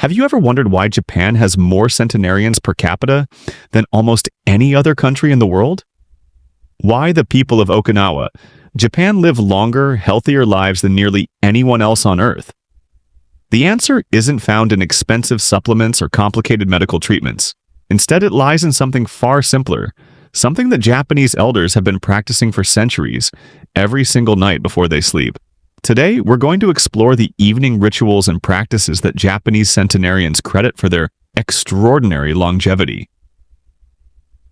Have you ever wondered why Japan has more centenarians per capita than almost any other country in the world? Why the people of Okinawa, Japan live longer, healthier lives than nearly anyone else on Earth? The answer isn't found in expensive supplements or complicated medical treatments. Instead, it lies in something far simpler, something that Japanese elders have been practicing for centuries, every single night before they sleep. Today, we're going to explore the evening rituals and practices that Japanese centenarians credit for their extraordinary longevity.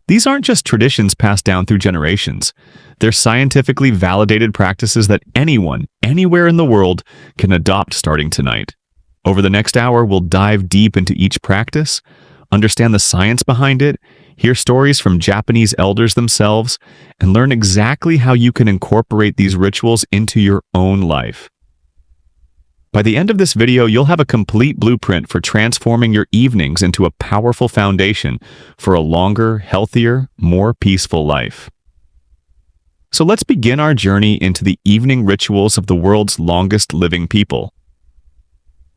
These aren't just traditions passed down through generations. They're scientifically validated practices that anyone, anywhere in the world, can adopt starting tonight. Over the next hour, we'll dive deep into each practice, understand the science behind it, hear stories from Japanese elders themselves, and learn exactly how you can incorporate these rituals into your own life. By the end of this video, you'll have a complete blueprint for transforming your evenings into a powerful foundation for a longer, healthier, more peaceful life. So let's begin our journey into the evening rituals of the world's longest living people.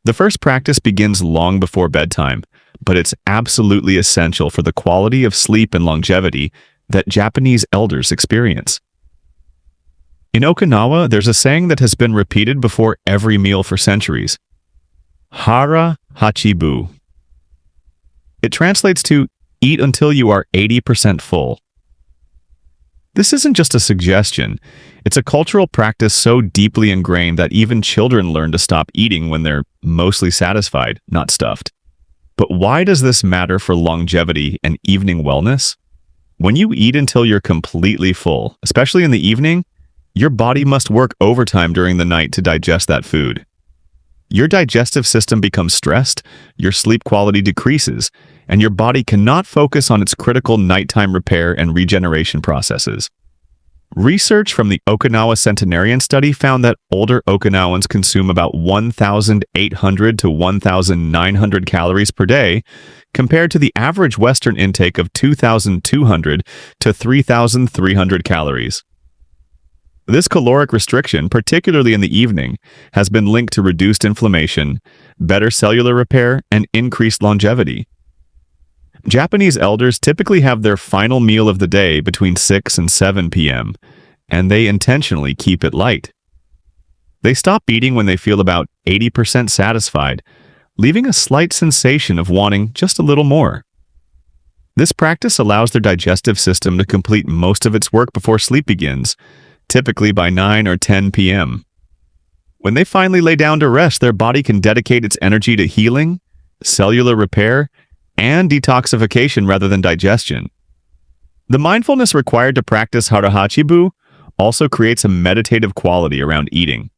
The first practice begins long before bedtime, but it's absolutely essential for the quality of sleep and longevity that Japanese elders experience. In Okinawa, there's a saying that has been repeated before every meal for centuries: Hara Hachibu. It translates to eat until you are 80% full. This isn't just a suggestion. It's a cultural practice so deeply ingrained that even children learn to stop eating when they're mostly satisfied, not stuffed. But why does this matter for longevity and evening wellness? When you eat until you're completely full, especially in the evening, your body must work overtime during the night to digest that food. Your digestive system becomes stressed, your sleep quality decreases, and your body cannot focus on its critical nighttime repair and regeneration processes. Research from the Okinawa Centenarian Study found that older Okinawans consume about 1,800 to 1,900 calories per day, compared to the average Western intake of 2,200 to 3,300 calories. This caloric restriction, particularly in the evening, has been linked to reduced inflammation, better cellular repair, and increased longevity. Japanese elders typically have their final meal of the day between 6 and 7 p.m., and they intentionally keep it light. They stop eating when they feel about 80% satisfied, leaving a slight sensation of wanting just a little more. This practice allows their digestive system to complete most of its work before sleep begins, typically by 9 or 10 p.m. When they finally lay down to rest, their body can dedicate its energy to healing, cellular repair, and detoxification rather than digestion. The mindfulness required to practice Hara-Hachibu also creates a meditative quality around eating.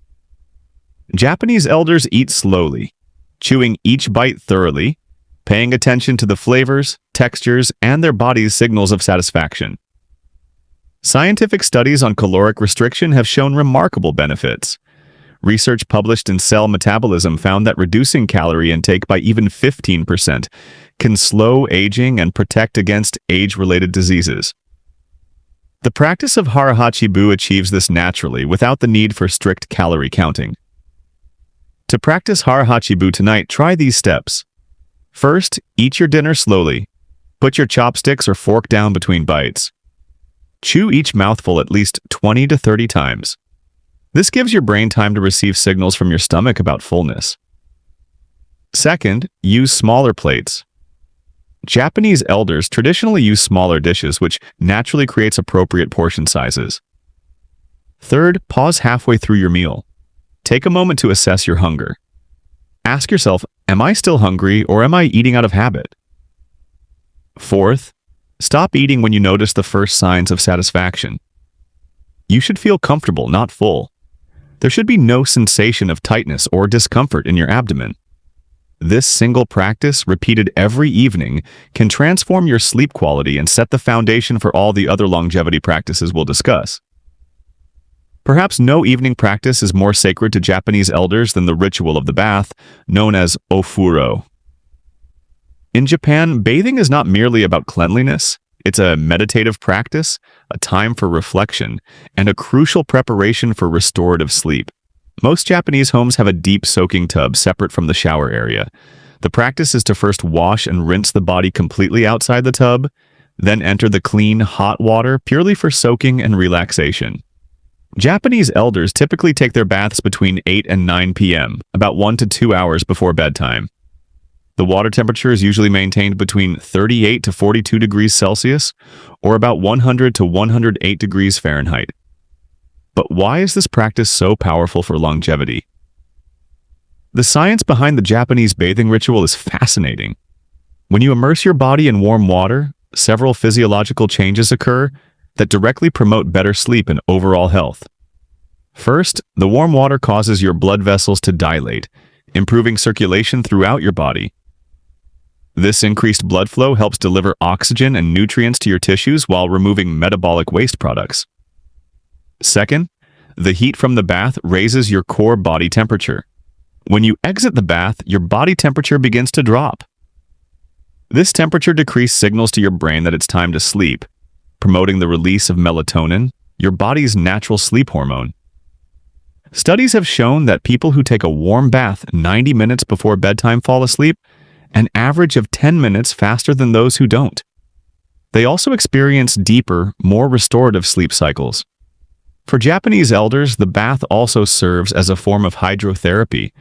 Japanese elders eat slowly, chewing each bite thoroughly, paying attention to the flavors, textures, and their body's signals of satisfaction. Scientific studies on caloric restriction have shown remarkable benefits. Research published in Cell Metabolism found that reducing calorie intake by even 15% can slow aging and protect against age-related diseases. The practice of Hara-Hachibu achieves this naturally without the need for strict calorie counting. To practice Hara-Hachibu tonight, try these steps. First, eat your dinner slowly. Put your chopsticks or fork down between bites. Chew each mouthful at least 20 to 30 times. This gives your brain time to receive signals from your stomach about fullness. Second, use smaller plates. Japanese elders traditionally use smaller dishes, which naturally creates appropriate portion sizes. Third, pause halfway through your meal. Take a moment to assess your hunger. Ask yourself, am I still hungry or am I eating out of habit? Fourth, stop eating when you notice the first signs of satisfaction. You should feel comfortable, not full. There should be no sensation of tightness or discomfort in your abdomen. This single practice, repeated every evening, can transform your sleep quality and set the foundation for all the other longevity practices we'll discuss. Perhaps no evening practice is more sacred to Japanese elders than the ritual of the bath, known as ofuro. In Japan, bathing is not merely about cleanliness. It's a meditative practice, a time for reflection, and a crucial preparation for restorative sleep. Most Japanese homes have a deep soaking tub separate from the shower area. The practice is to first wash and rinse the body completely outside the tub, then enter the clean, hot water purely for soaking and relaxation. Japanese elders typically take their baths between 8 and 9 p.m., about 1 to 2 hours before bedtime. The water temperature is usually maintained between 38 to 42 degrees Celsius, or about 100 to 108 degrees Fahrenheit. But why is this practice so powerful for longevity? The science behind the Japanese bathing ritual is fascinating. When you immerse your body in warm water, several physiological changes occur that directly promote better sleep and overall health. First, the warm water causes your blood vessels to dilate, improving circulation throughout your body. This increased blood flow helps deliver oxygen and nutrients to your tissues while removing metabolic waste products. Second, the heat from the bath raises your core body temperature. When you exit the bath, your body temperature begins to drop. This temperature decrease signals to your brain that it's time to sleep, promoting the release of melatonin, your body's natural sleep hormone. Studies have shown that people who take a warm bath 90 minutes before bedtime fall asleep an average of 10 minutes faster than those who don't. They also experience deeper, more restorative sleep cycles. For Japanese elders, the bath also serves as a form of hydrotherapy.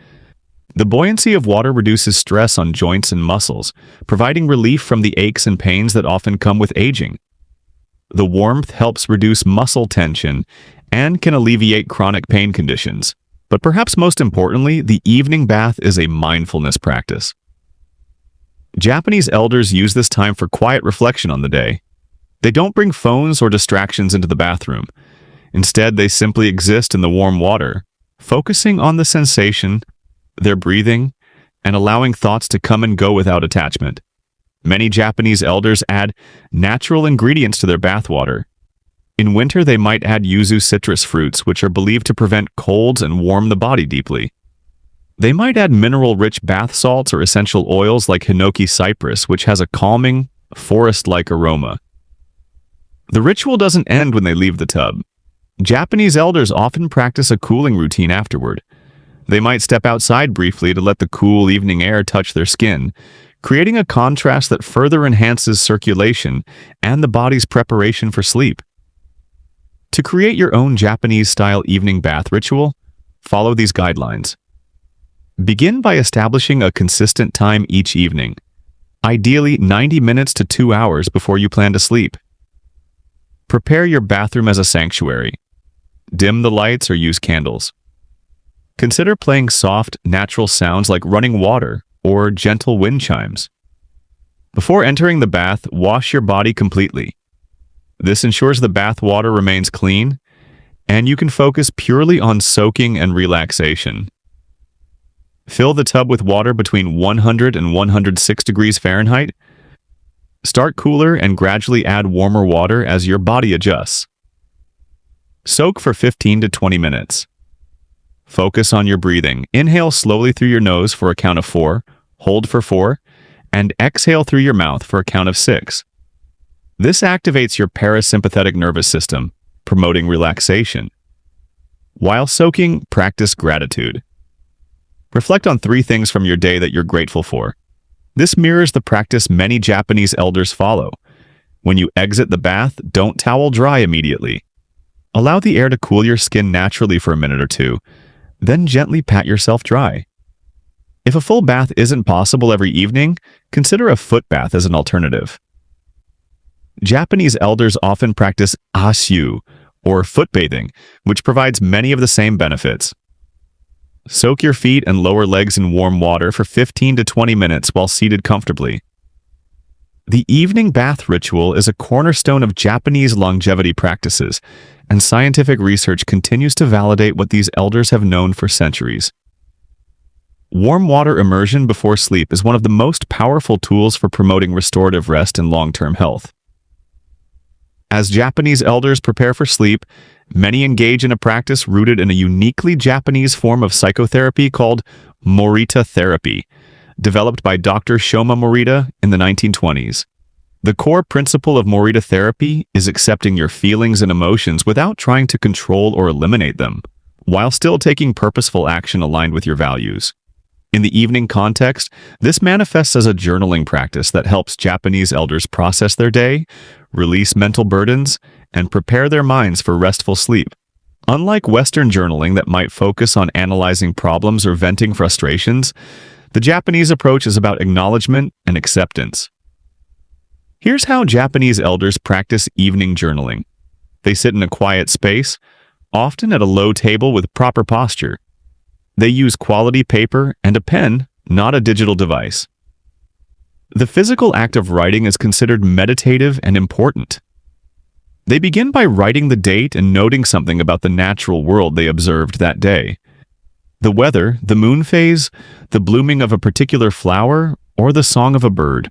The buoyancy of water reduces stress on joints and muscles, providing relief from the aches and pains that often come with aging. The warmth helps reduce muscle tension and can alleviate chronic pain conditions. But perhaps most importantly, the evening bath is a mindfulness practice. Japanese elders use this time for quiet reflection on the day. They don't bring phones or distractions into the bathroom. Instead, they simply exist in the warm water, focusing on the sensation, their breathing, and allowing thoughts to come and go without attachment. Many Japanese elders add natural ingredients to their bathwater. In winter, they might add yuzu citrus fruits, which are believed to prevent colds and warm the body deeply. They might add mineral-rich bath salts or essential oils like hinoki cypress, which has a calming, forest-like aroma. The ritual doesn't end when they leave the tub. Japanese elders often practice a cooling routine afterward. They might step outside briefly to let the cool evening air touch their skin, creating a contrast that further enhances circulation and the body's preparation for sleep. To create your own Japanese-style evening bath ritual, follow these guidelines. Begin by establishing a consistent time each evening, ideally 90 minutes to 2 hours before you plan to sleep. Prepare your bathroom as a sanctuary. Dim the lights or use candles. Consider playing soft, natural sounds like running water or gentle wind chimes. Before entering the bath, wash your body completely. This ensures the bath water remains clean, and you can focus purely on soaking and relaxation. Fill the tub with water between 100 and 106 degrees Fahrenheit. Start cooler and gradually add warmer water as your body adjusts. Soak for 15 to 20 minutes. Focus on your breathing. Inhale slowly through your nose for a count of 4, hold for 4, and exhale through your mouth for a count of 6. This activates your parasympathetic nervous system, promoting relaxation. While soaking, practice gratitude. Reflect on 3 things from your day that you're grateful for. This mirrors the practice many Japanese elders follow. When you exit the bath, don't towel dry immediately. Allow the air to cool your skin naturally for a minute or 2, then gently pat yourself dry. If a full bath isn't possible every evening, consider a foot bath as an alternative. Japanese elders often practice asyu, or foot bathing, which provides many of the same benefits. Soak your feet and lower legs in warm water for 15 to 20 minutes while seated comfortably. The evening bath ritual is a cornerstone of Japanese longevity practices, and scientific research continues to validate what these elders have known for centuries. Warm water immersion before sleep is one of the most powerful tools for promoting restorative rest and long-term health. As Japanese elders prepare for sleep, many engage in a practice rooted in a uniquely Japanese form of psychotherapy called Morita therapy, developed by Dr. Shoma Morita in the 1920s. The core principle of Morita therapy is accepting your feelings and emotions without trying to control or eliminate them, while still taking purposeful action aligned with your values. In the evening context, this manifests as a journaling practice that helps Japanese elders process their day, release mental burdens, and prepare their minds for restful sleep. Unlike Western journaling that might focus on analyzing problems or venting frustrations, the Japanese approach is about acknowledgement and acceptance. Here's how Japanese elders practice evening journaling. They sit in a quiet space, often at a low table with proper posture. They use quality paper and a pen, not a digital device. The physical act of writing is considered meditative and important. They begin by writing the date and noting something about the natural world they observed that day. The weather, the moon phase, the blooming of a particular flower, or the song of a bird.